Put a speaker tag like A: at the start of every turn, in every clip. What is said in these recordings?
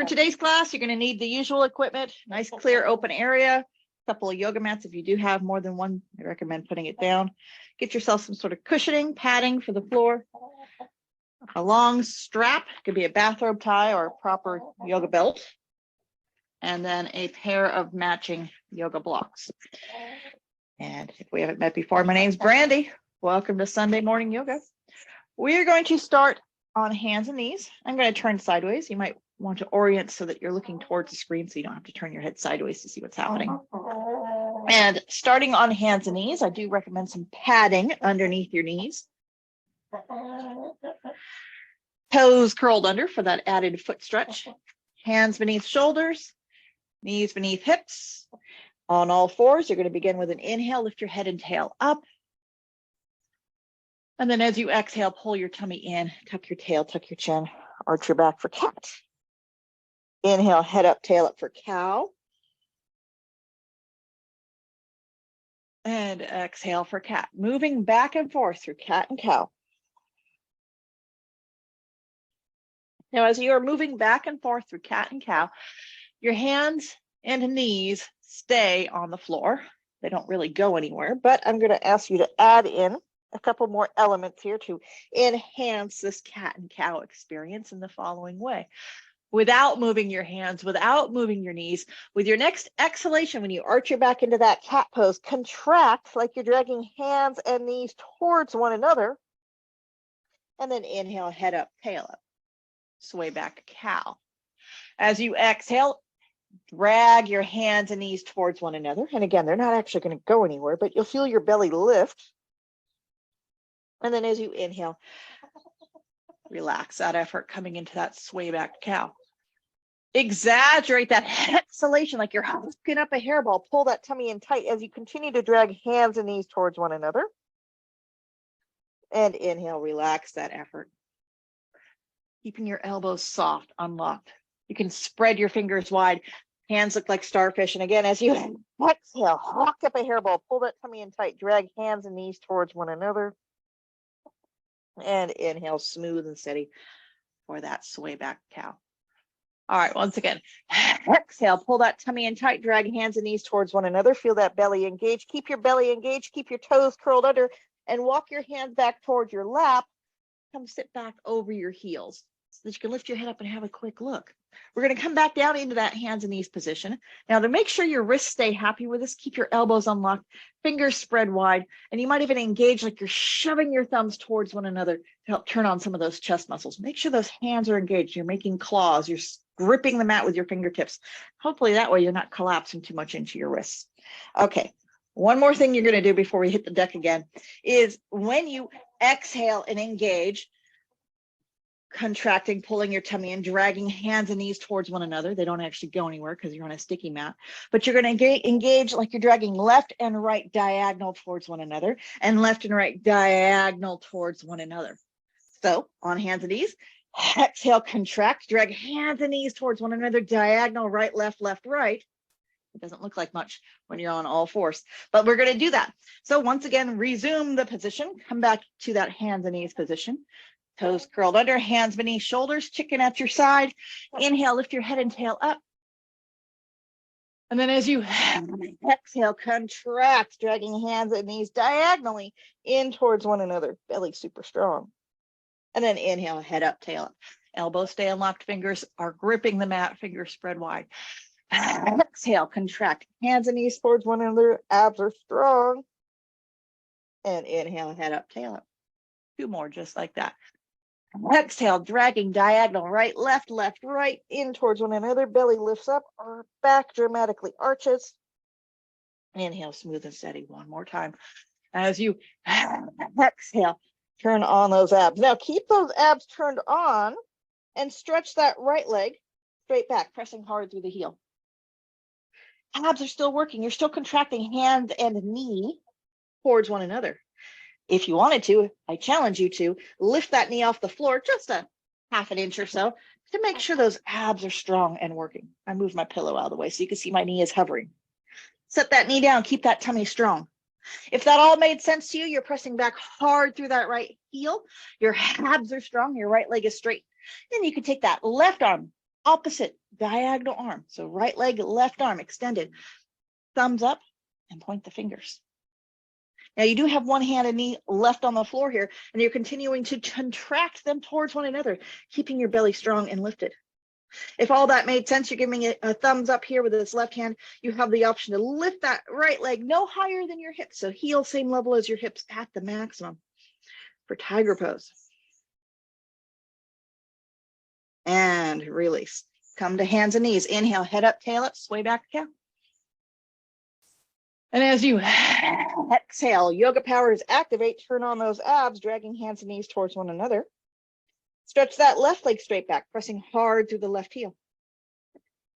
A: For today's class, you're going to need the usual equipment, nice clear open area, a couple of yoga mats. If you do have more than one, I recommend putting it down. Get yourself some sort of cushioning, padding for the floor, a long strap, could be a bathrobe tie or a proper yoga belt, and then a pair of matching yoga blocks. And if we haven't met before, my name's Brandy. Welcome to Sunday morning yoga. We are going to start on hands and knees. I'm going to turn sideways. You might want to orient so that you're looking towards the screen so you don't have to turn your head sideways to see what's happening. And starting on hands and knees, I do recommend some padding underneath your knees. Toes curled under for that added foot stretch. Hands beneath shoulders, knees beneath hips. On all fours, you're going to begin with an inhale, lift your head and tail up. And then as you exhale, pull your tummy in, tuck your tail, tuck your chin, arch your back for cat. Inhale, head up, tail up for cow. And exhale for cat. Moving back and forth through cat and cow. Now, as you are moving back and forth through cat and cow, your hands and knees stay on the floor. They don't really go anywhere, but I'm going to ask you to add in a couple more elements here to enhance this cat and cow experience in the following way. Without moving your hands, without moving your knees, with your next exhalation, when you arch your back into that cat pose, contract like you're dragging hands and knees towards one another. And then inhale, head up, tail up, sway back to cow. As you exhale, drag your hands and knees towards one another. And again, they're not actually going to go anywhere, but you'll feel your belly lift. And then as you inhale, relax that effort coming into that sway back cow. Exaggerate that exhalation like you're hooking up a hairball. Pull that tummy in tight as you continue to drag hands and knees towards one another. And inhale, relax that effort. Keeping your elbows soft, unlocked. You can spread your fingers wide. Hands look like starfish. And again, as you exhale, hawk up a hairball. Pull that tummy in tight. Drag hands and knees towards one another. And inhale, smooth and steady for that sway back cow. All right, once again, exhale, pull that tummy in tight, drag hands and knees towards one another. Feel that belly engage. Keep your belly engaged. Keep your toes curled under and walk your hands back towards your lap. Come sit back over your heels so that you can lift your head up and have a quick look. We're going to come back down into that hands and knees position. Now, to make sure your wrists stay happy with this, keep your elbows unlocked, fingers spread wide, and you might even engage like you're shoving your thumbs towards one another to help turn on some of those chest muscles. Make sure those hands are engaged. You're making claws. You're gripping the mat with your fingertips. Hopefully that way you're not collapsing too much into your wrists. Okay, one more thing you're going to do before we hit the deck again is when you exhale and engage, contracting, pulling your tummy in, dragging hands and knees towards one another. They don't actually go anywhere because you're on a sticky mat, but you're going to engage like you're dragging left and right diagonal towards one another and left and right diagonal towards one another. So on hands and knees, exhale, contract, drag hands and knees towards one another, diagonal, right, left, right. It doesn't look like much when you're on all fours, but we're going to do that. So once again, resume the position, come back to that hands and knees position. Toes curled under, hands beneath shoulders, chicken at your side. Inhale, lift your head and tail up. And then as you exhale, contract, dragging hands and knees diagonally in towards one another. Belly super strong. And then inhale, head up, tail up. Elbows stay unlocked, fingers are gripping the mat, fingers spread wide. Exhale, contract, hands and knees towards one another, abs are strong. And inhale, head up, tail up. Two more just like that. Exhale, dragging diagonal, right, left, right, in towards one another. Belly lifts up, or back dramatically arches. Inhale, smooth and steady. One more time. As you exhale, turn on those abs. Now keep those abs turned on and stretch that right leg straight back, pressing hard through the heel. Abs are still working. You're still contracting hand and knee towards one another. If you wanted to, I challenge you to lift that knee off the floor just a half an inch or so to make sure those abs are strong and working. I moved my pillow out of the way so you can see my knee is hovering. Set that knee down, keep that tummy strong. If that all made sense to you, you're pressing back hard through that right heel. Your abs are strong, your right leg is straight. Then you can take that left arm, Opposite diagonal arm. So right leg, left arm extended. Thumbs up and point the fingers. Now you do have one hand and knee left on the floor here, and you're continuing to contract them towards one another, keeping your belly strong and lifted. If all that made sense, you're giving it a thumbs up here with this left hand. You have the option to lift that right leg no higher than your hips. So heel same level as your hips at the maximum for tiger pose. And release. Come to hands and knees. Inhale, head up, tail up, sway back to cow. And as you exhale, yoga powers activate, turn on those abs, dragging hands and knees towards one another. Stretch that left leg straight back, pressing hard through the left heel.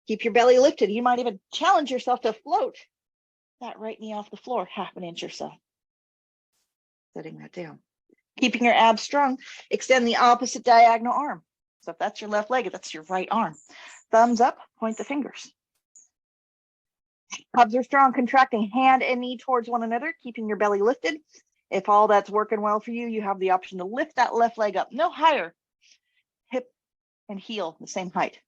A: Keep your belly lifted. You might even challenge yourself to float that right knee off the floor, half an inch or so. Setting that down. Keeping your abs strong, extend the opposite diagonal arm. So if that's your left leg, that's your right arm. Thumbs up, point the fingers. Abs are strong, contracting hand and knee towards one another, keeping your belly lifted. If all that's working well for you, you have the option to lift that left leg up, no higher. Hip and heel the same height.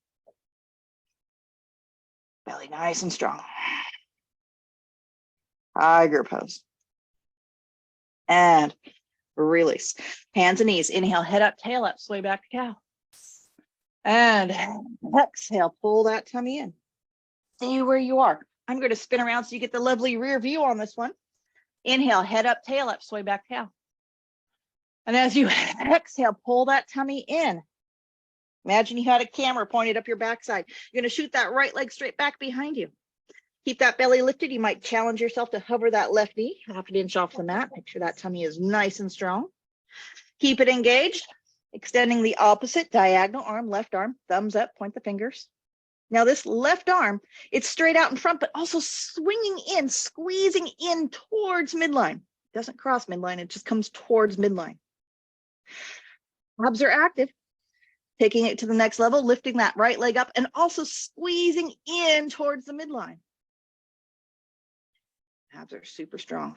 A: Belly nice and strong. Tiger pose. And release. Hands and knees. Inhale, head up, tail up, sway back to cow. And exhale, pull that tummy in. Stay where you are. I'm going to spin around so you get the lovely rear view on this one. Inhale, head up, tail up, sway back to cow. And as you exhale, pull that tummy in. Imagine you had a camera pointed up your backside. You're going to shoot that right leg straight back behind you. Keep that belly lifted. You might challenge yourself to hover that left knee, half an inch off the mat. Make sure that tummy is nice and strong. Keep it engaged, extending the opposite diagonal arm, left arm, thumbs up, point the fingers. Now this left arm, it's straight out in front, but also swinging in, squeezing in towards midline. It doesn't cross midline, it just comes towards midline. Abs are active, taking it to the next level, lifting that right leg up and also squeezing in towards the midline. Abs are super strong.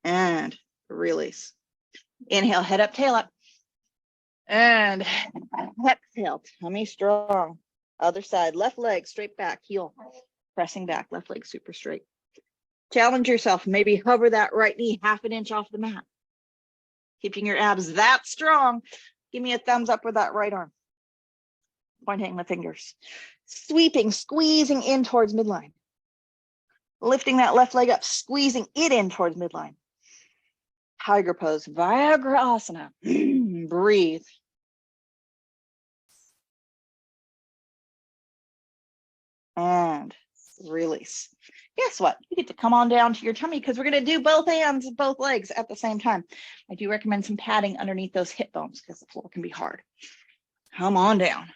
A: And release. Inhale, head up, tail up. And exhale, tummy strong. Other side, left leg straight back, heel pressing back, left leg super straight. Challenge yourself, maybe hover that right knee half an inch off the mat. Keeping your abs that strong. Give me a thumbs up with that right arm. Pointing the fingers. Sweeping, squeezing in towards midline. Lifting that left leg up, squeezing it in towards midline. Tiger pose, Gomukasana. Breathe. And release. Guess what? You get to come on down to your tummy because we're going to do both hands, both legs at the same time. I do recommend some padding underneath those hip bones because the floor can be hard. Come on down.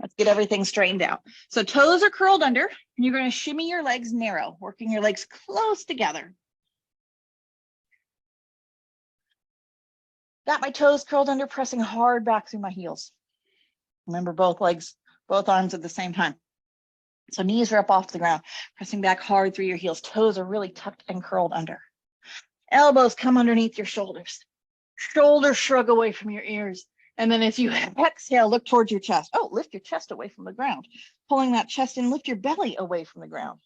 A: Let's get everything straightened out. So toes are curled under, and you're going to shimmy your legs narrow, working your legs close together. Got my toes curled under, pressing hard back through my heels. Remember both legs, both arms at the same time. So knees are up off the ground, pressing back hard through your heels. Toes are really tucked and curled under. Elbows come underneath your shoulders. Shoulders shrug away from your ears. And then as you exhale, look towards your chest. Oh, lift your chest away from the ground. Pulling that chest in, lift your belly away from the ground.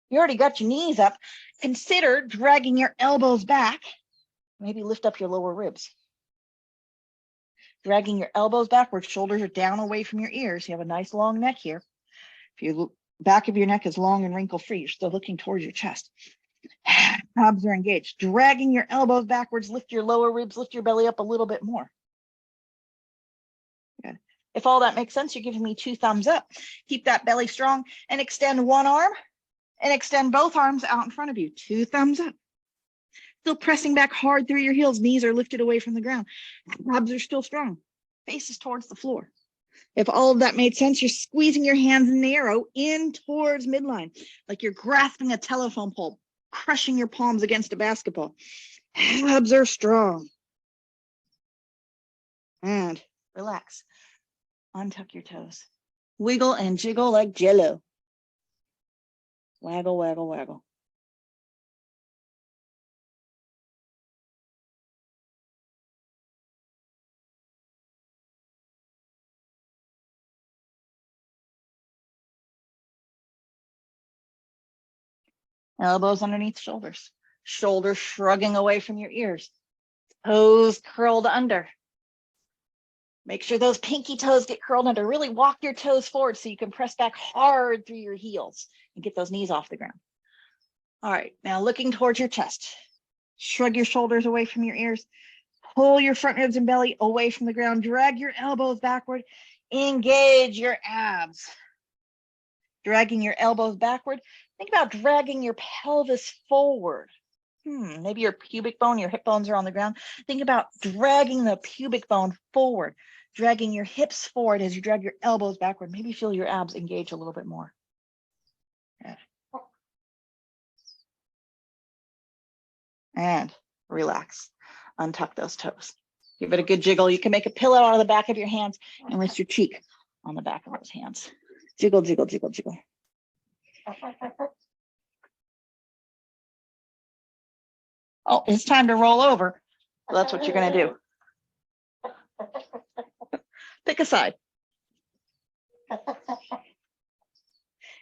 A: You already got your knees up. Consider dragging your elbows back. Maybe lift up your lower ribs. Dragging your elbows backward, shoulders are down away from your ears. You have a nice long neck here. If your back of your neck is long and wrinkle-free, you're still looking towards your chest. Abs are engaged. Dragging your elbows backwards, lift your lower ribs, lift your belly up a little bit more. Good. If all that makes sense, you're giving me 2 thumbs up. Keep that belly strong and extend one arm and extend both arms out in front of you. 2 thumbs up. Still pressing back hard through your heels. Knees are lifted away from the ground. Abs are still strong. Face is towards the floor. If all of that made sense, you're squeezing your hands narrow in towards midline, like you're grasping a telephone pole, crushing your palms against a basketball. Abs are strong. And relax. Untuck your toes. Wiggle and jiggle like jello. Waggle, waggle, waggle. Elbows underneath shoulders. Shoulders shrugging away from your ears. Toes curled under. Make sure those pinky toes get curled under. Really walk your toes forward so you can press back hard through your heels and get those knees off the ground. All right, now looking towards your chest. Shrug your shoulders away from your ears. Pull your front ribs and belly away from the ground. Drag your elbows backward. Engage your abs. Dragging your elbows backward. Think about dragging your pelvis forward. Maybe your pubic bone, your hip bones are on the ground. Think about dragging the pubic bone forward, dragging your hips forward as you drag your elbows backward. Maybe feel your abs engage a little bit more. Good. And relax. Untuck those toes. Give it a good jiggle. You can make a pillow out of the back of your hands and rest your cheek on the back of those hands. Jiggle, jiggle, jiggle, jiggle. Oh, it's time to roll over. So that's what you're going to do. Pick a side.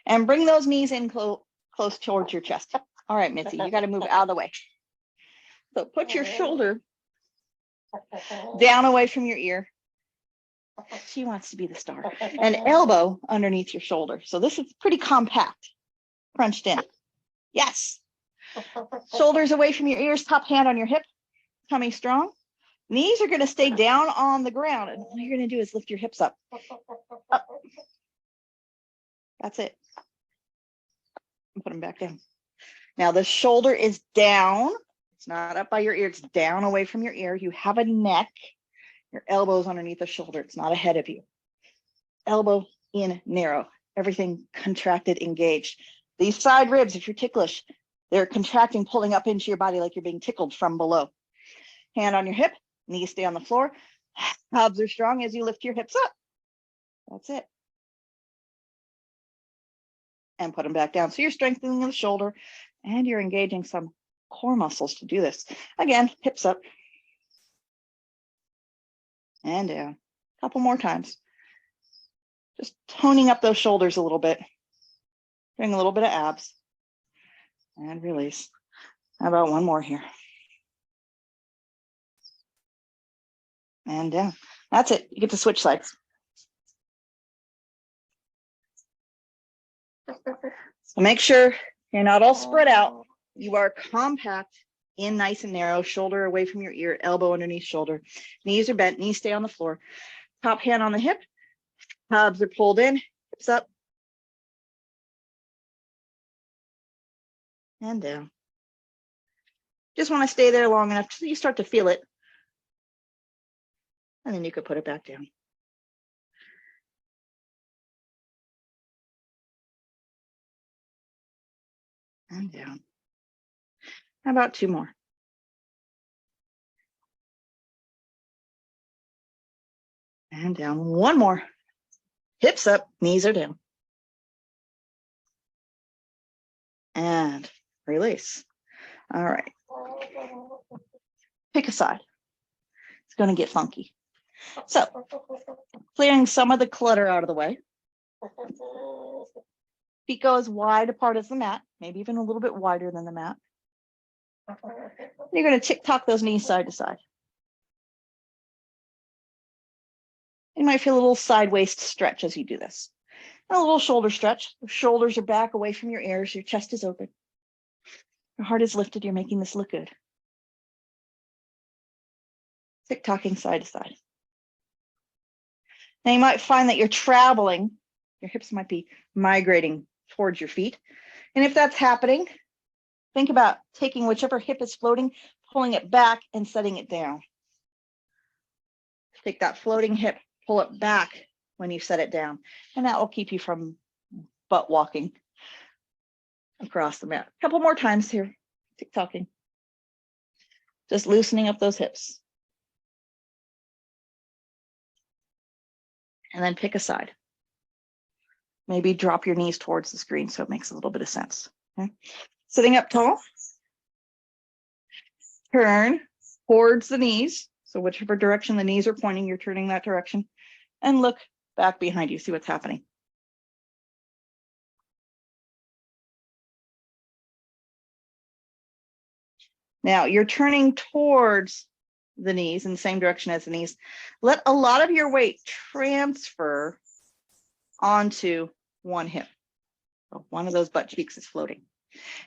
A: And bring those knees in close towards your chest. All right, Mitzi, you got to move out of the way. So put your shoulder down away from your ear. She wants to be the star. And elbow underneath your shoulder. So this is pretty compact, crunched in. Yes. Shoulders away from your ears, top hand on your hip, tummy strong. Knees are going to stay down on the ground. And all you're going to do is lift your hips up. Up. That's it. And put them back down. Now the shoulder is down. It's not up by your ear. It's down away from your ear. You have a neck. Your elbow's underneath the shoulder. It's not ahead of you. Elbow in narrow. Everything contracted, engaged. These side ribs, if you're ticklish, they're contracting, pulling up into your body like you're being tickled from below. Hand on your hip, knees stay on the floor. Abs are strong as you lift your hips up. That's it. And put them back down. So you're strengthening the shoulder and you're engaging some core muscles to do this. Again, hips up. And down. A couple more times. Just toning up those shoulders a little bit. Doing a little bit of abs. And release. How about one more here? And down. That's it. You get to switch sides. So make sure you're not all spread out. You are compact, in nice and narrow, shoulder away from your ear, elbow underneath shoulder. Knees are bent, knees stay on the floor. Top hand on the hip. Abs are pulled in, hips up. And down. Just want to stay there long enough till you start to feel it. And then you could put it back down. And down. How about two more? And down. One more. Hips up, knees are down. And release. All right. Pick a side. It's going to get funky. So, clearing some of the clutter out of the way. Feet go as wide apart as the mat, maybe even a little bit wider than the mat. You're going to tick-tock those knees side to side. You might feel a little side waist stretch as you do this. And a little shoulder stretch. The shoulders are back away from your ears. Your chest is open. Your heart is lifted. You're making this look good. Tick-tocking side to side. Now you might find that you're traveling. Your hips might be migrating towards your feet. And if that's happening, think about taking whichever hip is floating, pulling it back and setting it down. Take that floating hip, pull it back when you set it down. And that will keep you from butt walking across the mat. A couple more times here, tick-tocking. Just loosening up those hips. And then pick a side. Maybe drop your knees towards the screen so it makes a little bit of sense. Okay? Sitting up tall. Turn towards the knees. So whichever direction the knees are pointing, you're turning that direction. And look back behind you, see what's happening. Now you're turning towards the knees in the same direction as the knees. Let a lot of your weight transfer onto one hip. So one of those butt cheeks is floating.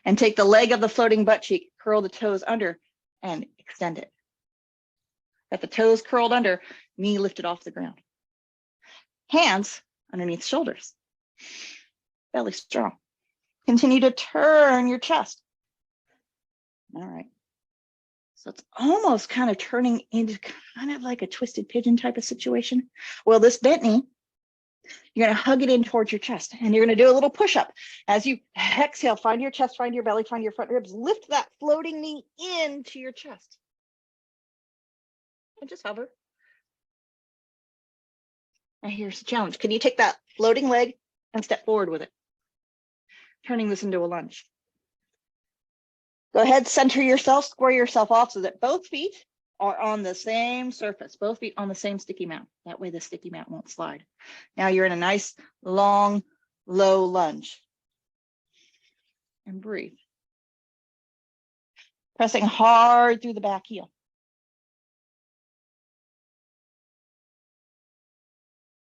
A: And take the leg of the floating butt cheek, curl the toes under, and extend it. Got the toes curled under, knee lifted off the ground. Hands underneath shoulders. Belly strong. Continue to turn your chest. All right. So it's almost kind of turning into kind of like a twisted pigeon type of situation. Well, this bent knee, you're going to hug it in towards your chest, and you're going to do a little push-up. As you exhale, find your chest, find your belly, find your front ribs. Lift that floating knee into your chest. And just hover. Now here's the challenge. Can you take that floating leg and step forward with it? Turning this into a lunge. Go ahead, center yourself, square yourself off so that both feet are on the same surface, both feet on the same sticky mat. That way the sticky mat won't slide. Now you're in a nice, long, low lunge. And breathe. Pressing hard through the back heel.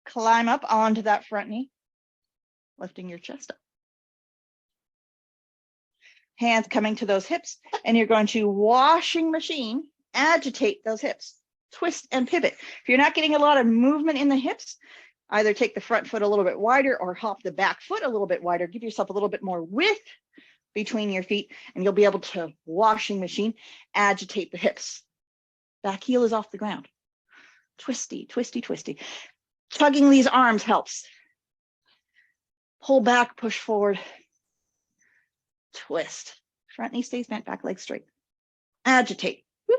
A: Climb up onto that front knee, lifting your chest up. Hands coming to those hips, and you're going to washing machine, agitate those hips, twist and pivot. If you're not getting a lot of movement in the hips, either take the front foot a little bit wider or hop the back foot a little bit wider. Give yourself a little bit more width between your feet, and you'll be able to washing machine, agitate the hips. Back heel is off the ground. Twisty, twisty, twisty. Tugging these arms helps. Pull back, push forward. Twist. Front knee stays bent, back leg straight. Agitate. Woo.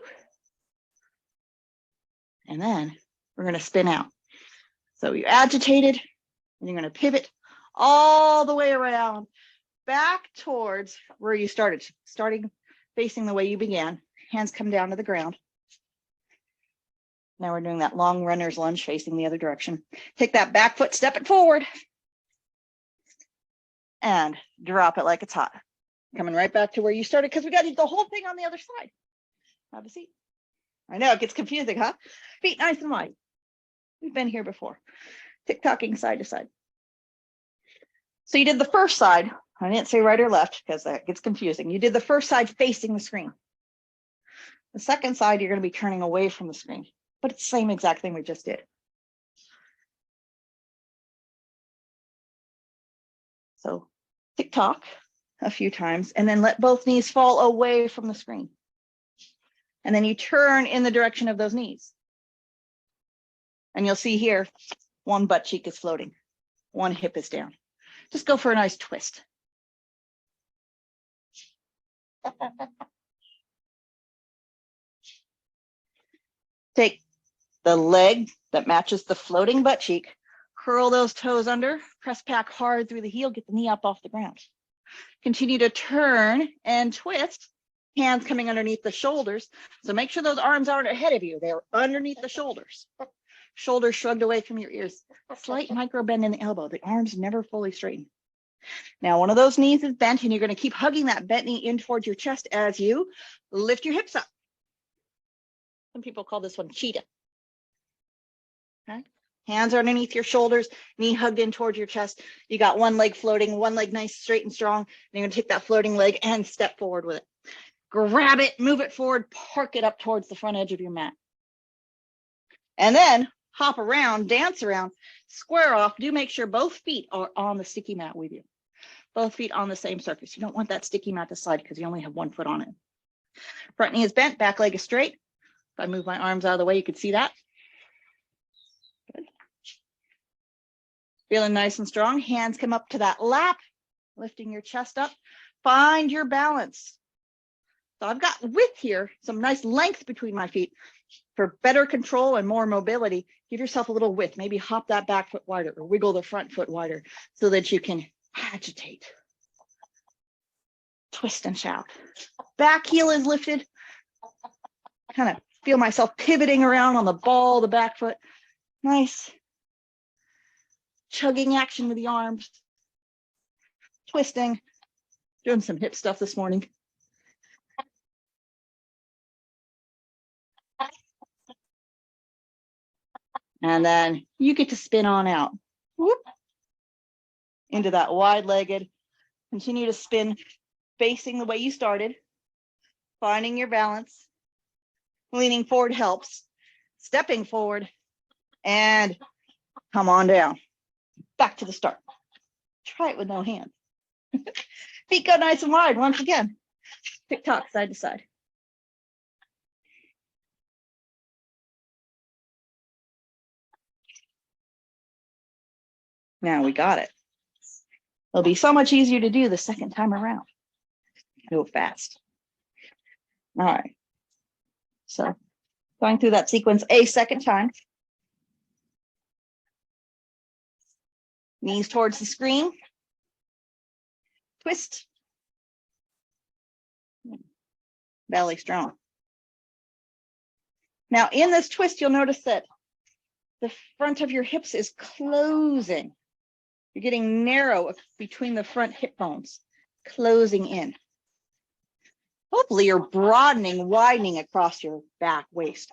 A: And then we're going to spin out. So you agitated, and you're going to pivot all the way around, back towards where you started. Starting facing the way you began. Hands come down to the ground. Now we're doing that long runner's lunge facing the other direction. Take that back foot, step it forward, and drop it like it's hot. Coming right back to where you started because we got to do the whole thing on the other side. Have a seat. I know it gets confusing, huh? Feet nice and wide. We've been here before. Tick-tocking side to side. So you did the first side. I didn't say right or left because that gets confusing. You did the first side facing the screen. The second side, you're going to be turning away from the screen, but it's the same exact thing we just did. So tick-tock a few times, and then let both knees fall away from the screen. And then you turn in the direction of those knees. And you'll see here, one butt cheek is floating, one hip is down. Just go for a nice twist. Take the leg that matches the floating butt cheek, curl those toes under, press back hard through the heel, get the knee up off the ground. Continue to turn and twist, hands coming underneath the shoulders. So make sure those arms aren't ahead of you. They're underneath the shoulders. Shoulders shrugged away from your ears. Slight micro bend in the elbow. The arms never fully straighten. Now, one of those knees is bent, and you're going to keep hugging that bent knee in towards your chest as you lift your hips up. Some people call this one cheetah. Okay. Hands are underneath your shoulders, knee hugged in towards your chest. You got one leg floating, one leg nice, straight and strong. And you're going to take that floating leg and step forward with it. Grab it, move it forward, park it up towards the front edge of your mat. And then hop around, dance around, square off. Do make sure both feet are on the sticky mat with you. Both feet on the same surface. You don't want that sticky mat to slide because you only have one foot on it. Front knee is bent, back leg is straight. If I move my arms out of the way, you can see that. Good. Feeling nice and strong. Hands come up to that lap, lifting your chest up. Find your balance. So I've got width here, some nice length between my feet. For better control and more mobility, give yourself a little width. Maybe hop that back foot wider or wiggle the front foot wider so that you can agitate, twist and shout. Back heel is lifted. Kind of feel myself pivoting around on the ball of the back foot. Nice. Chugging action with the arms. Twisting. Doing some hip stuff this morning. And then you get to spin on out. Whoop. Into that wide-legged. Continue to spin, facing the way you started. Finding your balance. Leaning forward helps. Stepping forward. And come on down. Back to the start. Try it with no hands. Feet go nice and wide once again. Tick-tock, side to side. Now we got it. It'll be so much easier to do the second time around. Go fast. All right. So going through that sequence a second time. Knees towards the screen. Twist. Belly strong. Now in this twist, you'll notice that the front of your hips is closing. You're getting narrow between the front hip bones, closing in. Hopefully you're broadening, widening across your back waist.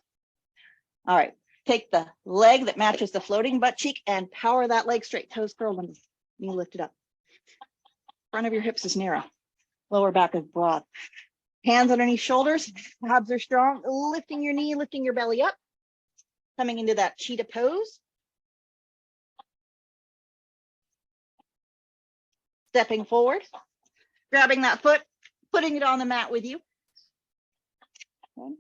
A: All right, take the leg that matches the floating butt cheek and power that leg straight, toes curled and knee lifted up. Front of your hips is narrow, lower back is broad. Hands underneath shoulders, abs are strong, lifting your knee, lifting your belly up, coming into that cheetah pose. Stepping forward, grabbing that foot, putting it on the mat with you. Okay.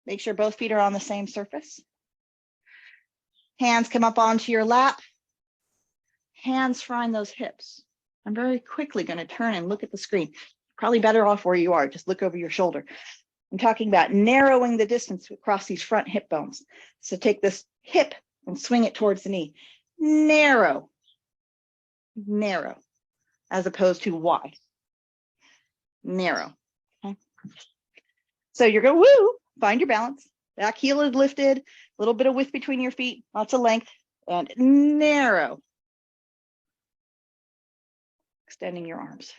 A: Make sure both feet are on the same surface. Hands come up onto your lap. Hands find those hips. I'm very quickly going to turn and look at the screen. Probably better off where you are. Just look over your shoulder. I'm talking about narrowing the distance across these front hip bones. So take this hip and swing it towards the knee. Narrow. Narrow, as opposed to wide. Narrow. Okay. So you're going woo, find your balance. Back heel is lifted, a little bit of width between your feet, lots of length, and narrow. Extending your arms.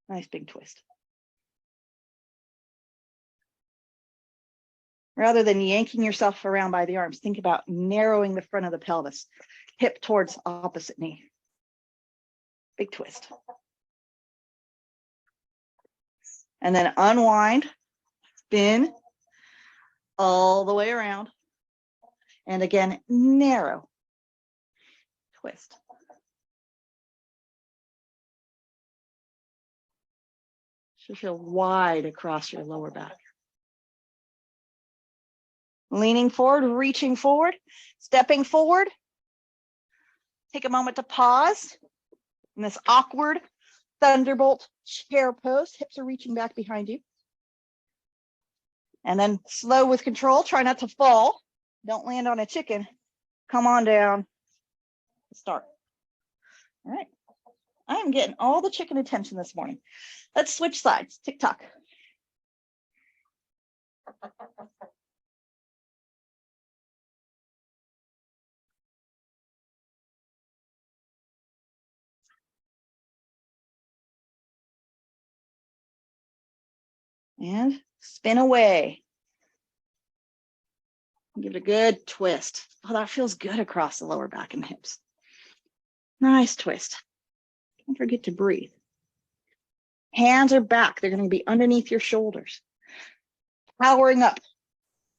A: Nice big twist. Rather than yanking yourself around by the arms, think about narrowing the front of the pelvis, hip towards opposite knee. Big twist. And then unwind, spin all the way around. And again, narrow, twist. Should feel wide across your lower back. Leaning forward, reaching forward, stepping forward. Take a moment to pause in this awkward thunderbolt chair pose. Hips are reaching back behind you. And then slow with control. Try not to fall. Don't land on a chicken. Come on down. Start. All right. I am getting all the chicken attention this morning. Let's switch sides. Tick-tock. And spin away. Give it a good twist. Oh, that feels good across the lower back and hips. Nice twist. Don't forget to breathe. Hands are back. They're going to be underneath your shoulders. Powering up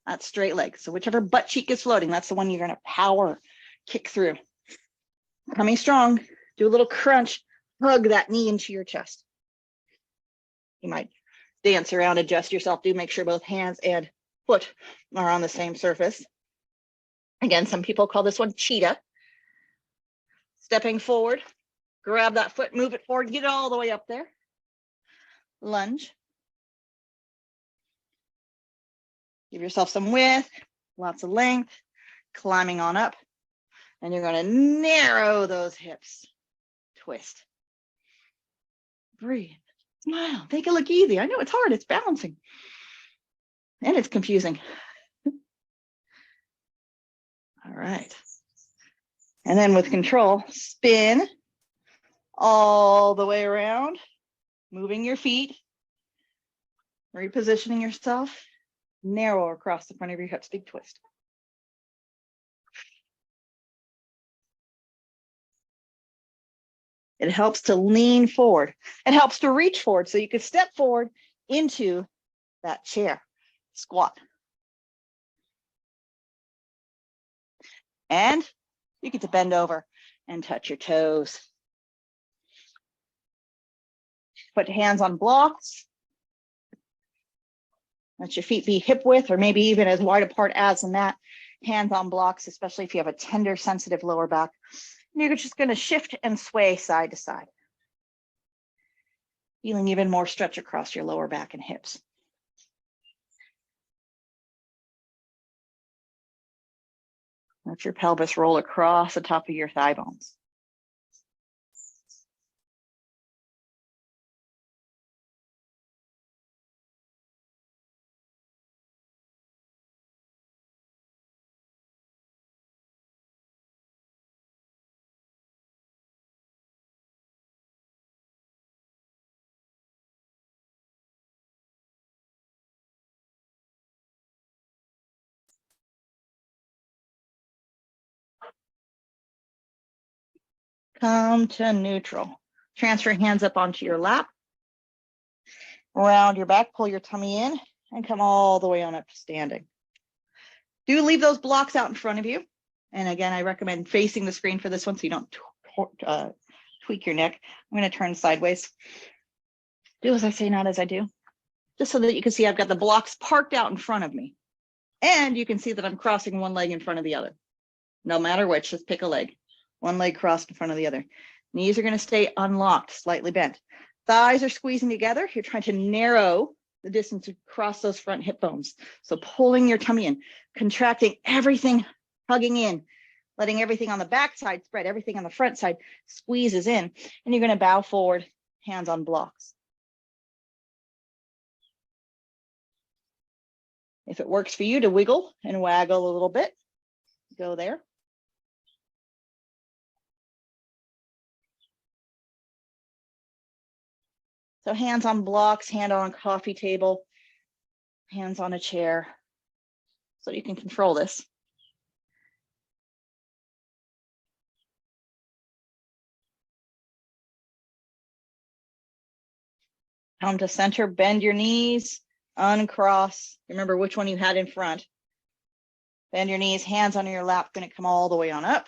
A: that straight leg. So whichever butt cheek is floating, that's the one you're going to power kick through. Coming strong. Do a little crunch. Hug that knee into your chest. You might dance around, adjust yourself. Do make sure both hands and foot are on the same surface. Again, some people call this one cheetah. Stepping forward, grab that foot, move it forward, get it all the way up there. Lunge. Give yourself some width, lots of length, climbing on up. And you're going to narrow those hips. Twist. Breathe. Smile. Make it look easy. I know it's hard. It's balancing. And it's confusing. All right. And then with control, spin all the way around, moving your feet, repositioning yourself, narrow across the front of your hips, big twist. It helps to lean forward. It helps to reach forward so you can step forward into that chair squat. And you get to bend over and touch your toes. Put hands on blocks. Let your feet be hip width or maybe even as wide apart as the mat. Hands on blocks, especially if you have a tender, sensitive lower back. And you're just going to shift and sway side to side. Feeling even more stretch across your lower back and hips. Let your pelvis roll across the top of your thigh bones. Come to neutral. Transfer hands up onto your lap. Round your back, pull your tummy in, and come all the way on up to standing. Do leave those blocks out in front of you. And again, I recommend facing the screen for this one so you don't tweak your neck. I'm going to turn sideways. Do as I say, not as I do. Just so that you can see I've got the blocks parked out in front of me. And you can see that I'm crossing one leg in front of the other. No matter which, just pick a leg. One leg crossed in front of the other. Knees are going to stay unlocked, slightly bent. Thighs are squeezing together. You're trying to narrow the distance across those front hip bones. So pulling your tummy in, contracting everything, hugging in, letting everything on the back side spread, everything on the front side squeezes in. And you're going to bow forward, hands on blocks. If it works for you to wiggle and waggle a little bit, go there. So hands on blocks, hand on a coffee table, hands on a chair, so you can control this. Come to center, bend your knees, uncross. Remember which one you had in front. Bend your knees, hands on your lap, going to come all the way on up.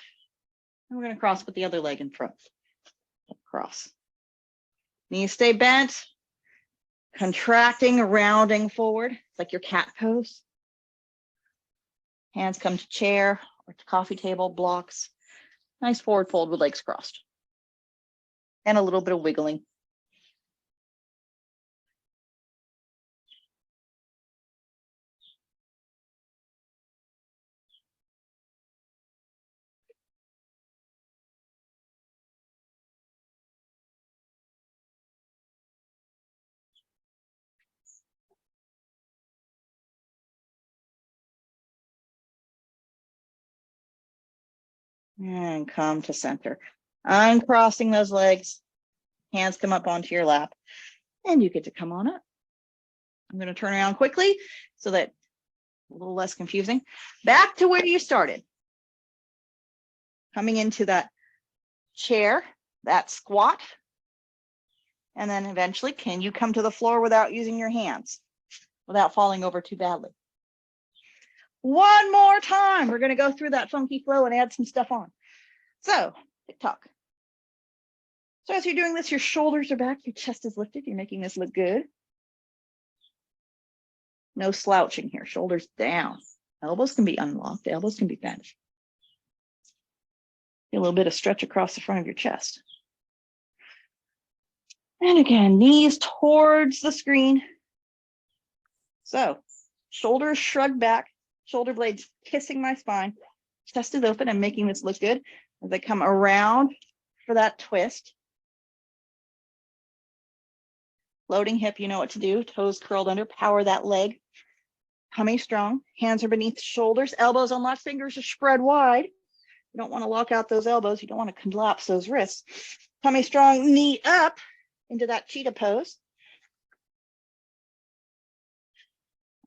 A: And we're going to cross with the other leg in front. Cross. Knees stay bent, contracting, rounding forward. It's like your cat pose. Hands come to chair or to coffee table, blocks. Nice forward fold with legs crossed. And a little bit of wiggling. And come to center. Uncrossing those legs. Hands come up onto your lap. And you get to come on up. I'm going to turn around quickly so that a little less confusing. Back to where you started. Coming into that chair, that squat. And then eventually, can you come to the floor without using your hands, without falling over too badly? One more time. We're going to go through that funky flow and add some stuff on. So, tick-tock. So as you're doing this, your shoulders are back, your chest is lifted. You're making this look good. No slouching here, shoulders down. Elbows can be unlocked, elbows can be bent. Get a little bit of stretch across the front of your chest. And again, knees towards the screen. So, shoulders shrugged back, shoulder blades kissing my spine. Chest is open. I'm making this look good as I come around for that twist. Floating hip, you know what to do. Toes curled under, power that leg. Tummy strong, hands are beneath the shoulders, elbows unlocked, fingers are spread wide. You don't want to lock out those elbows. You don't want to collapse those wrists. Tummy strong, knee up into that cheetah pose.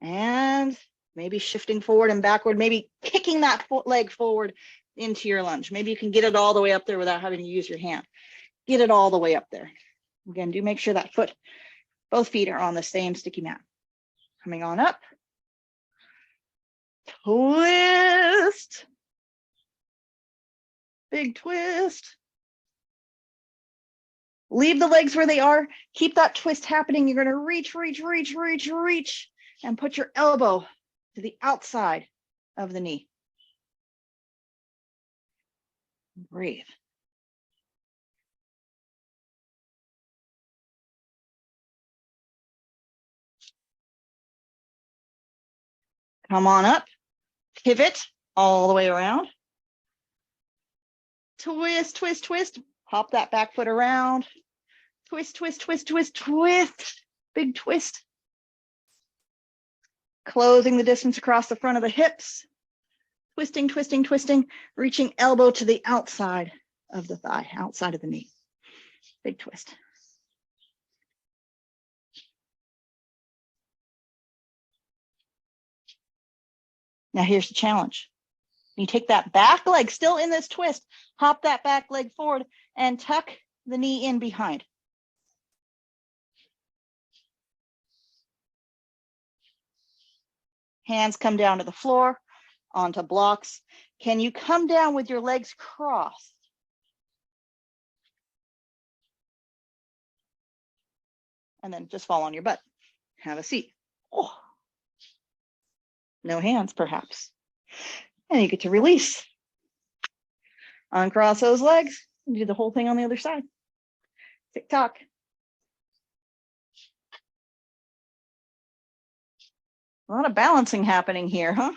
A: And maybe shifting forward and backward, maybe kicking that leg forward into your lunge. Maybe you can get it all the way up there without having to use your hand. get it all the way up there. Again, do make sure that both feet are on the same sticky mat. Coming on up. Twist. Big twist. Leave the legs where they are. Keep that twist happening. You're going to reach, and put your elbow to the outside of the knee. Breathe. Come on up. Pivot all the way around. Twist, twist, twist. Hop that back foot around. Twist, twist, twist, twist, twist. Big twist. Closing the distance across the front of the hips. Twisting, twisting, twisting. Reaching elbow to the outside of the thigh, outside of the knee. Big twist. Now here's the challenge. You take that back leg, still in this twist, hop that back leg forward and tuck the knee in behind. Hands come down to the floor, onto blocks. Can you come down with your legs crossed? And then just fall on your butt. Have a seat. Oh. No hands, perhaps. And you get to release. Uncross those legs and do the whole thing on the other side. Tick tock. A lot of balancing happening here, huh?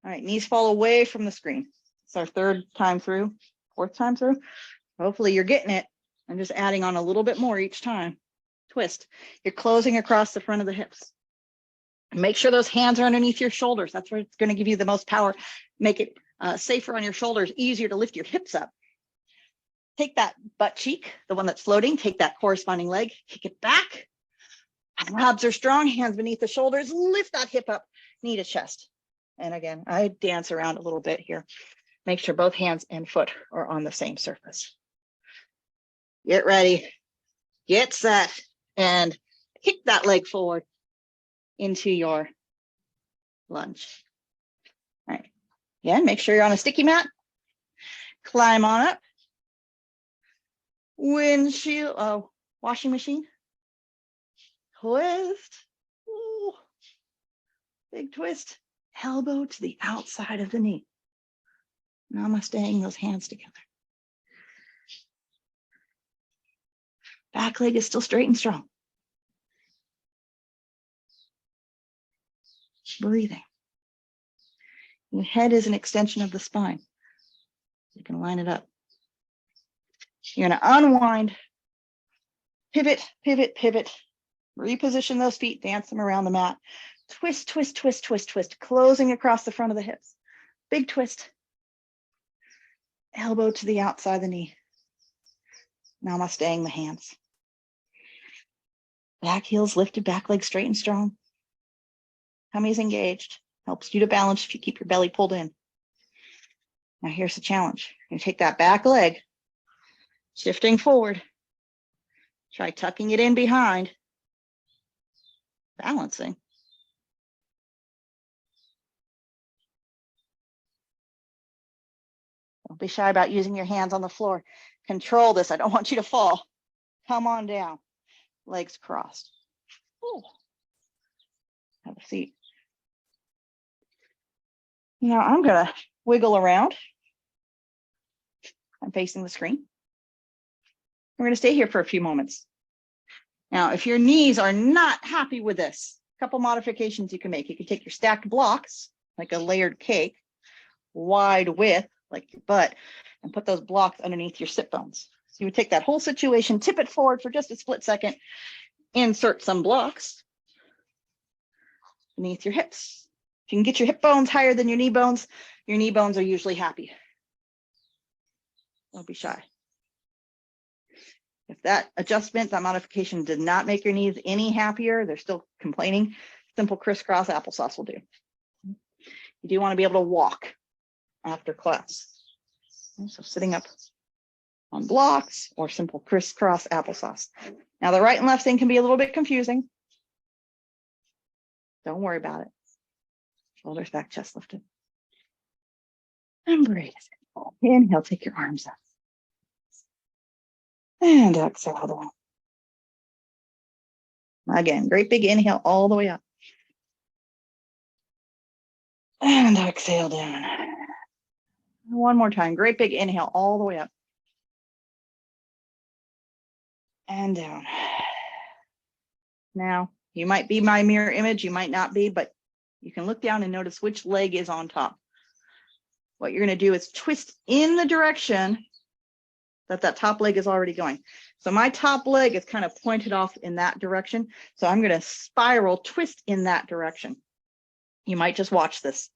A: All right, knees fall away from the screen. It's our third time through, fourth time through. Hopefully you're getting it. I'm just adding on a little bit more each time. Twist. You're closing across the front of the hips. Make sure those hands are underneath your shoulders. That's where it's going to give you the most power. Make it safer on your shoulders, easier to lift your hips up. Take that butt cheek, the one that's floating, take that corresponding leg, kick it back. Abs are strong, hands beneath the shoulders, lift that hip up, knee to chest. And again, I dance around a little bit here. Make sure both hands and foot are on the same surface. Get ready, get set, and kick that leg forward into your lunge. All right, again, make sure you're on a sticky mat. Climb on up. Windshield, washing machine. Twist. Ooh. Big twist. Elbow to the outside of the knee. Namasteing those hands together. Back leg is still straight and strong. Breathing. Your head is an extension of the spine. You can line it up. You're going to unwind, pivot, pivot, pivot, reposition those feet, dance them around the mat. Twist, twist, twist, twist, twist, closing across the front of the hips. Big twist. Elbow to the outside of the knee. Namasteing the hands. Back heels lifted, back leg straight and strong. Tummy's engaged. Helps you to balance if you keep your belly pulled in. Now here's the challenge. You're going to take that back leg, shifting forward. Try tucking it in behind. Balancing. Don't be shy about using your hands on the floor. Control this. I don't want you to fall. Come on down. Legs crossed. Ooh. Have a seat. Now I'm going to wiggle around. I'm facing the screen. We're going to stay here for a few moments. Now, if your knees are not happy with this, a couple modifications you can make. You can take your stacked blocks, like a layered cake, wide width, like your butt, and put those blocks underneath your sit bones. So you would take that whole situation, tip it forward for just a split second, insert some blocks beneath your hips. If you can get your hip bones higher than your knee bones are usually happy. Don't be shy. If that adjustment, that modification did not make your knees any happier, they're still complaining, simple crisscross applesauce will do. You do want to be able to walk after class. Okay, so sitting up on blocks or simple crisscross applesauce. Now the right and left thing can be a little bit confusing. Don't worry about it. Shoulders back, chest lifted. And breathe. Inhale, take your arms up. And exhale down. Again, great big inhale all the way up. And exhale down. One more time, great big inhale all the way up. And down. Now, you might be my mirror image, you might not be, but you can look down and notice which leg is on top. What you're going to do is twist in the direction that top leg is already going. So my top leg is kind of pointed off in that direction. So I'm going to spiral twist in that direction. You might just watch this.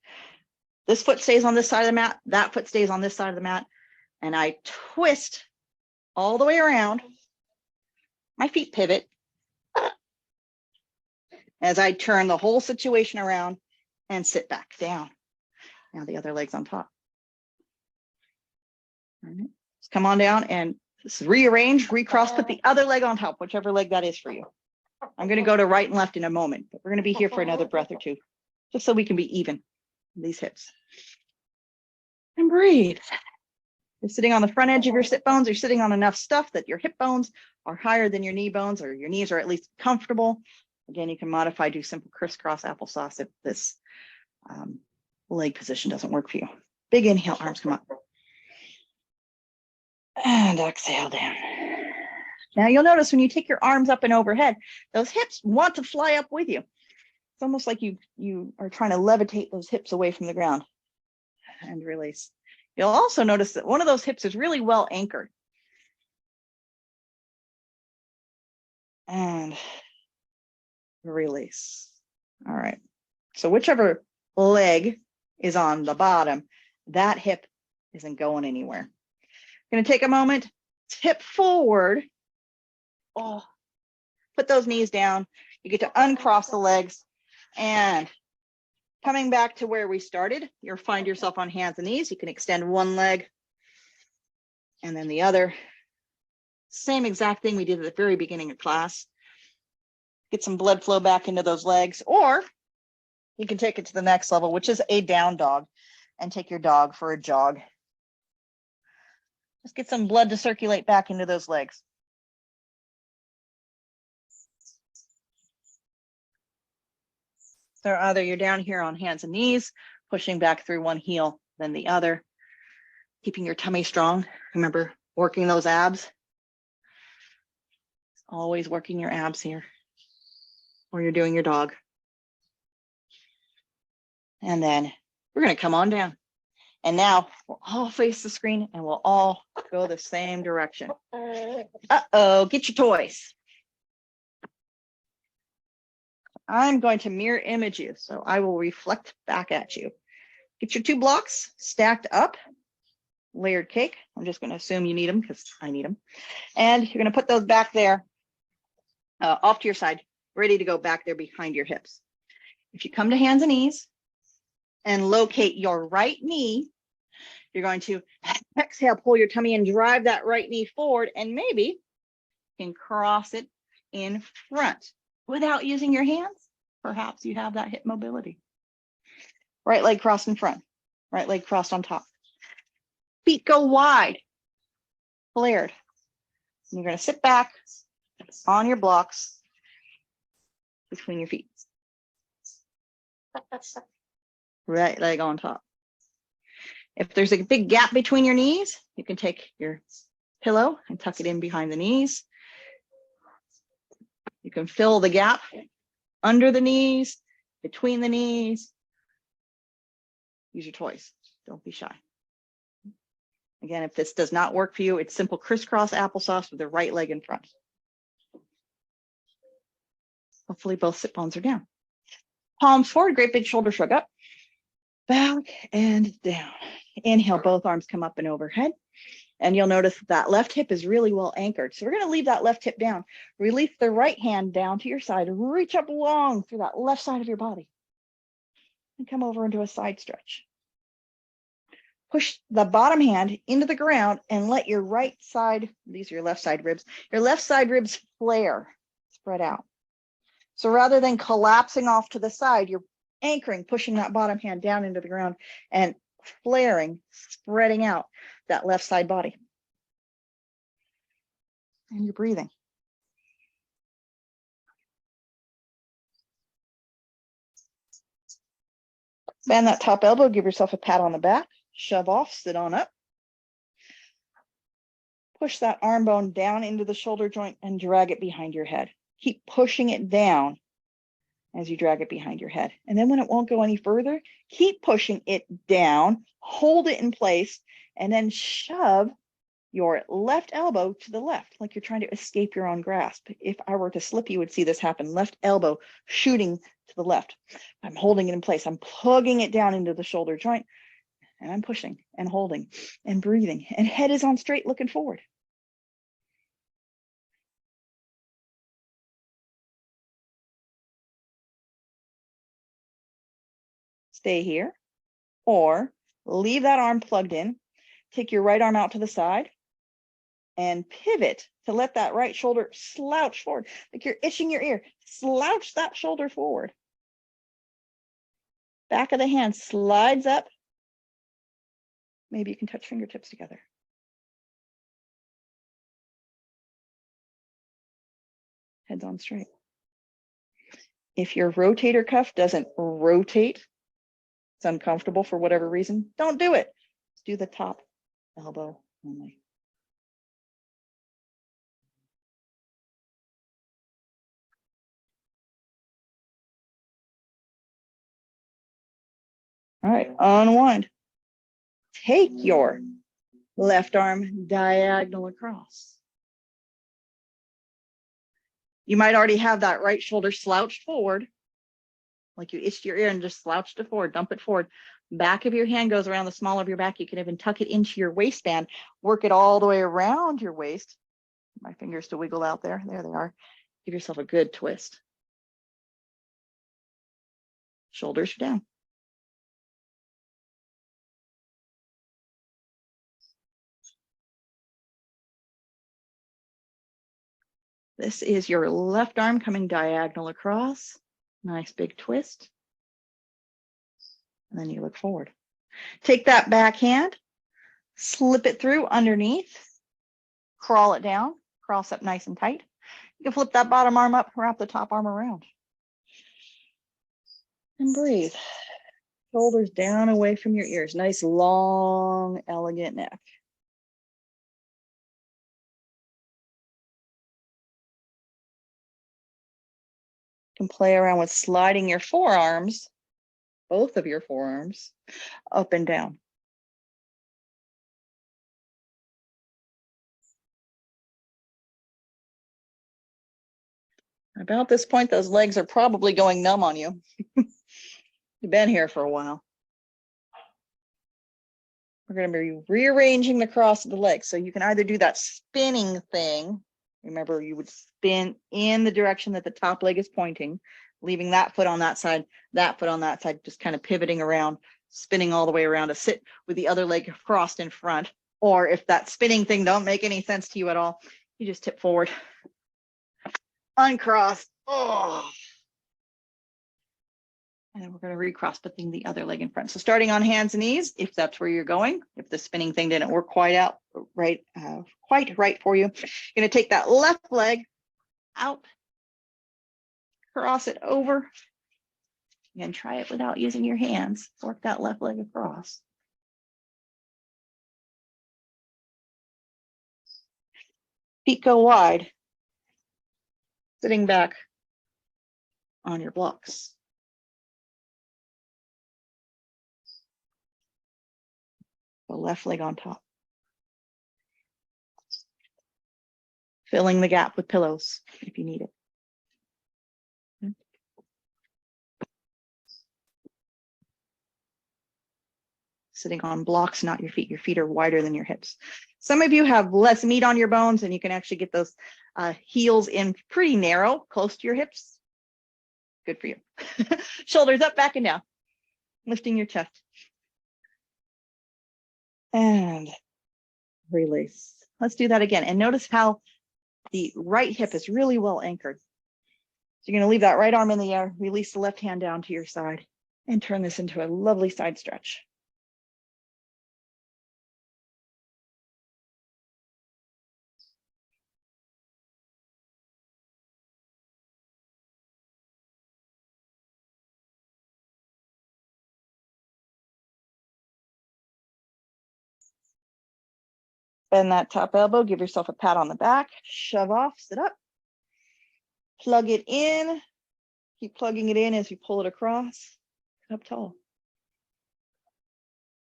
A: This foot stays on this side of the mat. That foot stays on this side of the mat. And I twist all the way around. My feet pivot as I turn the whole situation around and sit back down. Now the other leg's on top. All right. Let's come on down and rearrange, recross, put the other leg on top, whichever leg that is for you. I'm going to go to right and left in a moment, but we're going to be here for another breath or two, just so we can be even in these hips. And breathe. You're sitting on the front edge of your sit bones. You're sitting on enough stuff that your hip bones are higher than your knee bones, or your knees are at least comfortable. Again, you can modify, do simple crisscross applesauce if this leg position doesn't work for you. Big inhale, arms come up. And exhale down. Now you'll notice when you take your arms up and overhead, those hips want to fly up with you. It's almost like you are trying to levitate those hips away from the ground. And release. You'll also notice that one of those hips is really well anchored. And release. All right. So whichever leg is on the bottom, that hip isn't going anywhere. Going to take a moment, tip forward. Oh, put those knees down. You get to uncross the legs, and coming back to where we started, you'll find yourself on hands and knees. You can extend one leg and then the other. Same exact thing we did at the very beginning of class. Get some blood flow back into those legs, or you can take it to the next level, which is a down dog, and take your dog for a jog. Just get some blood to circulate back into those legs. So either you're down here on hands and knees, pushing back through one heel, then the other, keeping your tummy strong. Remember, working those abs. Always working your abs here, or you're doing your dog. And then we're going to come on down. And now we'll all face the screen and we'll all go the same direction. Uh-oh, get your toys. I'm going to mirror image you, so I will reflect back at you. Get your two blocks stacked up, layered cake. I'm just going to assume you need them because I need them. And you're going to put those back there, off to your side, ready to go back there behind your hips. If you come to hands and knees and locate your right knee, you're going to exhale, pull your tummy and drive that right knee forward, and maybe you can cross it in front without using your hands. Perhaps you have that hip mobility. Right leg crossed in front, right leg crossed on top. Feet go wide, flared. And you're going to sit back on your blocks between your feet. Right leg on top. If there's a big gap between your knees, you can take your pillow and tuck it in behind the knees. You can fill the gap under the knees, between the knees. Use your toys. Don't be shy. Again, if this does not work for you, it's simple crisscross applesauce with the right leg in front. Hopefully both sit bones are down. Palms forward, great big shoulder shrug up. Back and down. Inhale, both arms come up and overhead. And you'll notice that left hip is really well anchored. So we're going to leave that left hip down. Release the right hand down to your side. Reach up long through that left side of your body. and come over into a side stretch. Push the bottom hand into the ground and let your right side, these are your left side ribs flare, spread out. So rather than collapsing off to the side, you're anchoring, pushing that bottom hand down into the ground and flaring, spreading out that left side body. And you're breathing. Bend that top elbow, give yourself a pat on the back, shove off, sit on up. Push that arm bone down into the shoulder joint and drag it behind your head. Keep pushing it down as you drag it behind your head. And then when it won't go any further, keep pushing it down, hold it in place, and then shove your left elbow to the left, like you're trying to escape your own grasp. If I were to slip, you would see this happen. Left elbow shooting to the left. I'm holding it in place. I'm plugging it down into the shoulder joint, and I'm pushing and holding and breathing. And head is on straight, looking forward. Stay here, or leave that arm plugged in. Take your right arm out to the side and pivot to let that right shoulder slouch forward, like you're itching your ear. Slouch that shoulder forward. Back of the hand slides up. Maybe you can touch fingertips together. Head's on straight. If your rotator cuff doesn't rotate, it's uncomfortable for whatever reason, don't do it. Just do the top elbow only. All right, unwind. Take your left arm diagonal across. You might already have that right shoulder slouched forward, like you itched your ear and just slouched it forward, dump it forward. Back of your hand goes around the small of your back. You can even tuck it into your waistband, work it all the way around your waist. My fingers to wiggle out there. There they are. Give yourself a good twist. Shoulders down. This is your left arm coming diagonal across. Nice big twist. And then you look forward. Take that back hand, slip it through underneath, crawl it down, cross up nice and tight. You can flip that bottom arm up, wrap the top arm around. And breathe. Shoulders down away from your ears. Nice, long, elegant neck. You can play around with sliding your forearms, both of your forearms, up and down. About this point, those legs are probably going numb on you. You've been here for a while. We're going to be rearranging the cross of the legs. So you can either do that spinning thing. Remember, you would spin in the direction that the top leg is pointing, leaving that foot on that side, just kind of pivoting around, spinning all the way around to sit with the other leg crossed in front. Or if that spinning thing don't make any sense to you at all, you just tip forward, uncross. Oh. And then we're going to recross, putting the other leg in front. So starting on hands and knees, if that's where you're going, if the spinning thing didn't work quite right for you, you're going to take that left leg out, cross it over. Again, try it without using your hands. Work that left leg across. Feet go wide, sitting back on your blocks. The left leg on top. Filling the gap with pillows if you need it. Sitting on blocks, not your feet. Your feet are wider than your hips. Some of you have less meat on your bones and you can actually get those heels in pretty narrow, close to your hips. Good for you. Shoulders up, back and down. lifting your chest. And release. Let's do that again. And notice how the right hip is really well anchored. So you're going to leave that right arm in the air, release the left hand down to your side, and turn this into a lovely side stretch. Bend that top elbow, give yourself a pat on the back, shove off, sit up, plug it in, keep plugging it in as you pull it across, up tall.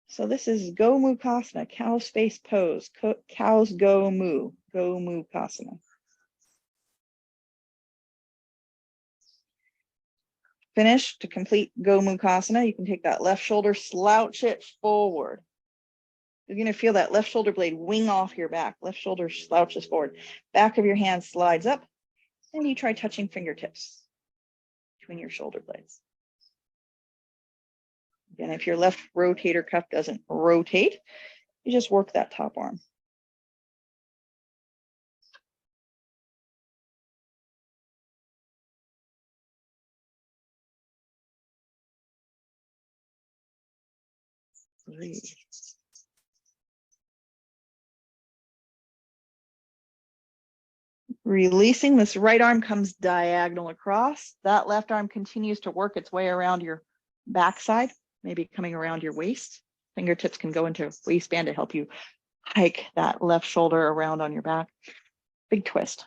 A: So this is Gomukasana, cow's face pose, cows go moo, Gomukasana. Finish to complete Gomukasana. You can take that left shoulder, slouch it forward. You're going to feel that left shoulder blade wing off your back. Left shoulder slouches forward. Back of your hand slides up. And you try touching fingertips between your shoulder blades. Again, if your left rotator cuff doesn't rotate, you just work that top arm. Breathe. Releasing, this right arm comes diagonal across. That left arm continues to work its way around your backside, maybe coming around your waist. Fingertips can go into waistband to help you hike that left shoulder around on your back. Big twist.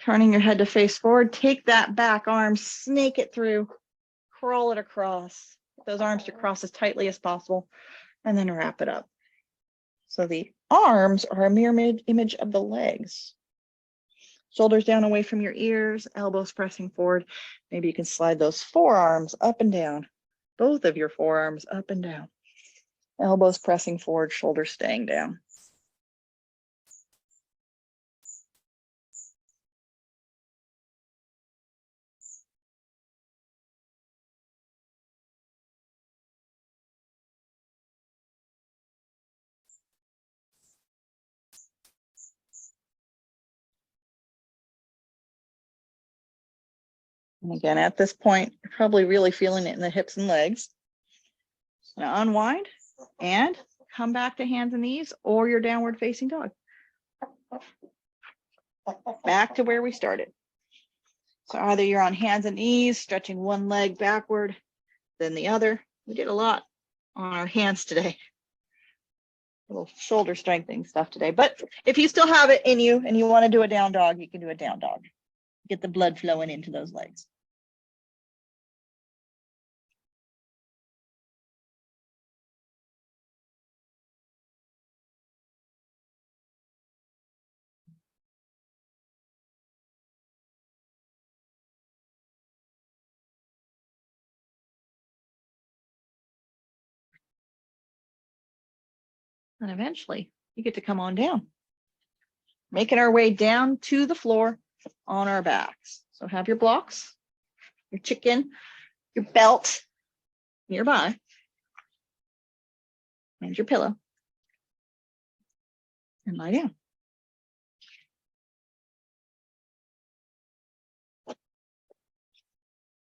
A: Turning your head to face forward, take that back arm, snake it through, crawl it across. Get those arms to cross as tightly as possible, and then wrap it up. So the arms are a mirror image of the legs. Shoulders down away from your ears, elbows pressing forward. Maybe you can slide those forearms up and down, both of your forearms up and down. Elbows pressing forward, shoulders staying down. And again, at this point, you're probably really feeling it in the hips and legs. Now unwind and come back to hands and knees or your downward facing dog. Back to where we started. So either you're on hands and knees, stretching one leg backward, then the other. We did a lot on our hands today. A little shoulder strengthening stuff today. But if you still have it in you and you want to do a down dog, you can do a down dog. Get the blood flowing into those legs. And eventually you get to come on down. Making our way down to the floor on our backs. So have your blocks, your chicken, your belt nearby, and your pillow. And lie down.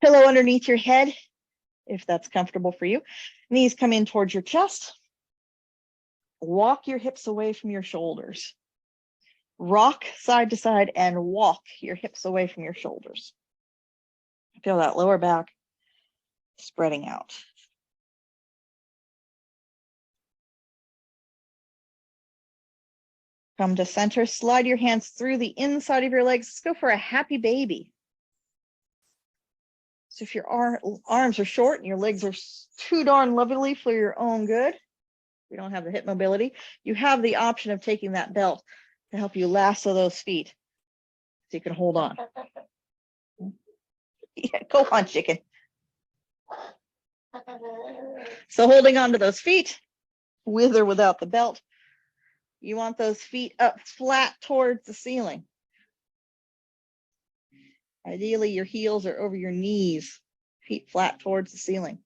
A: Pillow underneath your head, if that's comfortable for you. Knees come in towards your chest. Walk your hips away from your shoulders. Rock side to side and walk your hips away from your shoulders. Feel that lower back spreading out. Come to center, slide your hands through the inside of your legs. Let's go for a happy baby. So if your arms are short and your legs are too darn lovely for your own good, you don't have the hip mobility, you have the option of taking that belt to help you lasso those feet so you can hold on. Yeah, go on, chicken. So holding on to those feet, with or without the belt, you want those feet up flat towards the ceiling. Ideally, your heels are over your knees, feet flat towards the ceiling.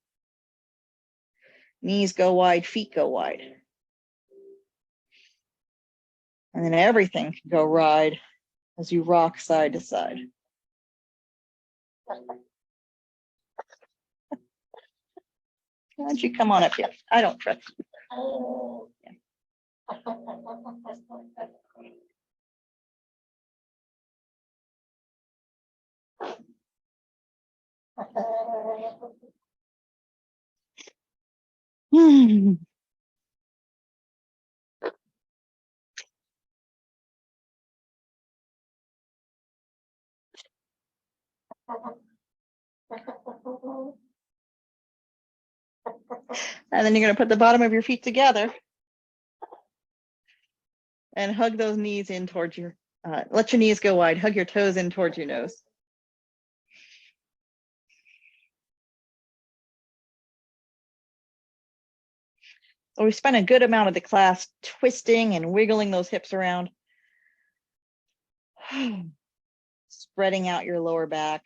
A: Knees go wide, feet go wide. And then everything can go wide as you rock side to side. Why don't you come on up here? I don't trust you. Yeah. And then you're going to put the bottom of your feet together and hug those knees in towards your, let your knees go wide, hug your toes in towards your nose. So we spent a good amount of the class twisting and wiggling those hips around, spreading out your lower back,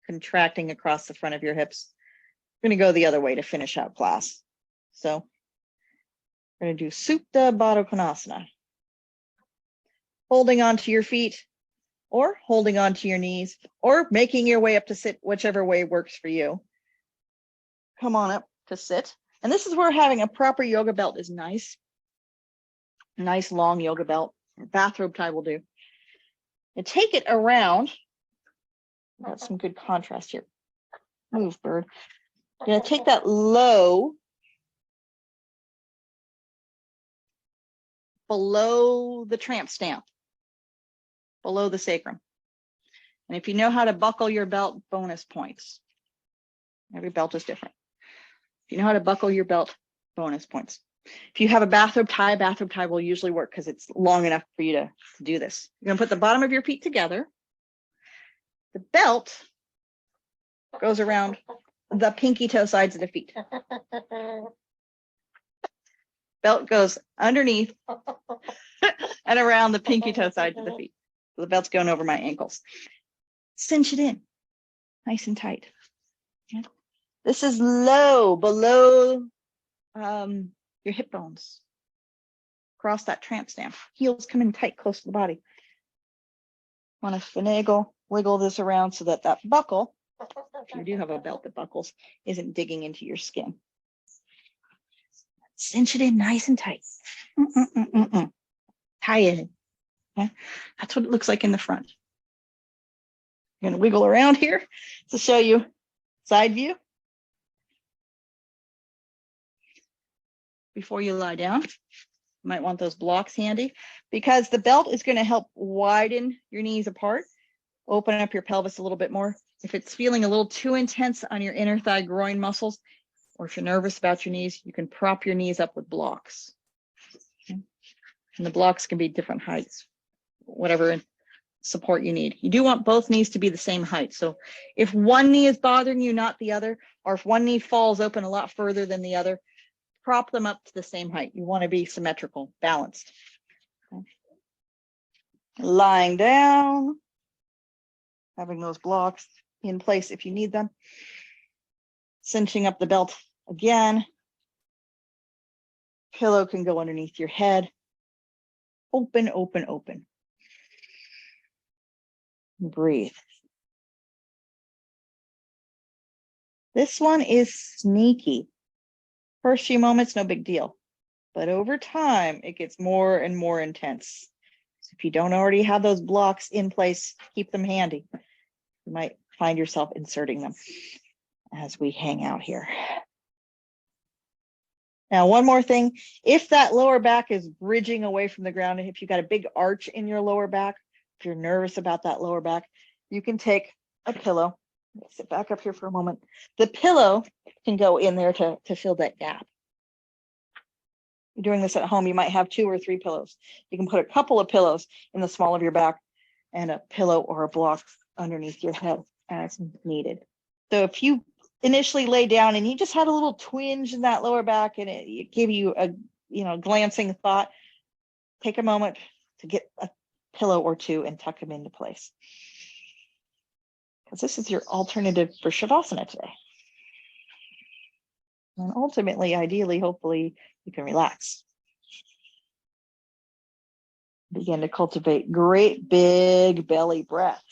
A: contracting across the front of your hips. We're going to go the other way to finish out class. So we're going to do Supta Baddha Konasana. Holding onto your feet or holding onto your knees or making your way up to sit, whichever way works for you. Come on up to sit. And this is where having a proper yoga belt is nice. A nice long yoga belt. A bathrobe tie will do. And take it around. Got some good contrast here. Move, bird. You're going to take that low below the tramp stamp, below the sacrum. And if you know how to buckle your belt, bonus points. Every belt is different. If you know how to buckle your belt, bonus points. If you have a bathrobe tie will usually work because it's long enough for you to do this. You're going to put the bottom of your feet together. The belt goes around the pinky toe sides of the feet. Belt goes underneath and around the pinky toe sides of the feet. So the belt's going over my ankles. Cinch it in, nice and tight. Okay. This is low, below your hip bones. Across that tramp stamp. Heels come in tight, close to the body. Want to finagle, wiggle this around so that that buckle, if you do have a belt that buckles, isn't digging into your skin. Cinch it in nice and tight. Tie it in. Okay? That's what it looks like in the front. You're going to wiggle around here to show you side view. Before you lie down, you might want those blocks handy because the belt is going to help widen your knees apart, open up your pelvis a little bit more. If it's feeling a little too intense on your inner thigh groin muscles, or if you're nervous about your knees, you can prop your knees up with blocks. Okay? And the blocks can be different heights, whatever support you need. You do want both knees to be the same height. So if one knee is bothering you, not the other, or if one knee falls open a lot further than the other, prop them up to the same height. You want to be symmetrical, balanced. Okay. Lying down, having those blocks in place if you need them. Cinching up the belt again. Pillow can go underneath your head. Open, open, open. Breathe. This one is sneaky. First few moments, no big deal. But over time, it gets more and more intense. So if you don't already have those blocks in place, keep them handy. You might find yourself inserting them as we hang out here. Now, one more thing. If that lower back is bridging away from the ground, and if you've got a big arch in your lower back, if you're nervous about that lower back, you can take a pillow. Let's sit back up here for a moment. The pillow can go in there to fill that gap. You're doing this at home, you might have 2 or 3 pillows. You can put a couple of pillows in the small of your back and a pillow or a block underneath your head. as needed. So if you initially lay down and you just had a little twinge in that lower back and it gave you a glancing thought, take a moment to get a pillow or two and tuck them into place. Because this is your alternative for Shavasana today. And ultimately, ideally, hopefully, you can relax. Begin to cultivate great big belly breath.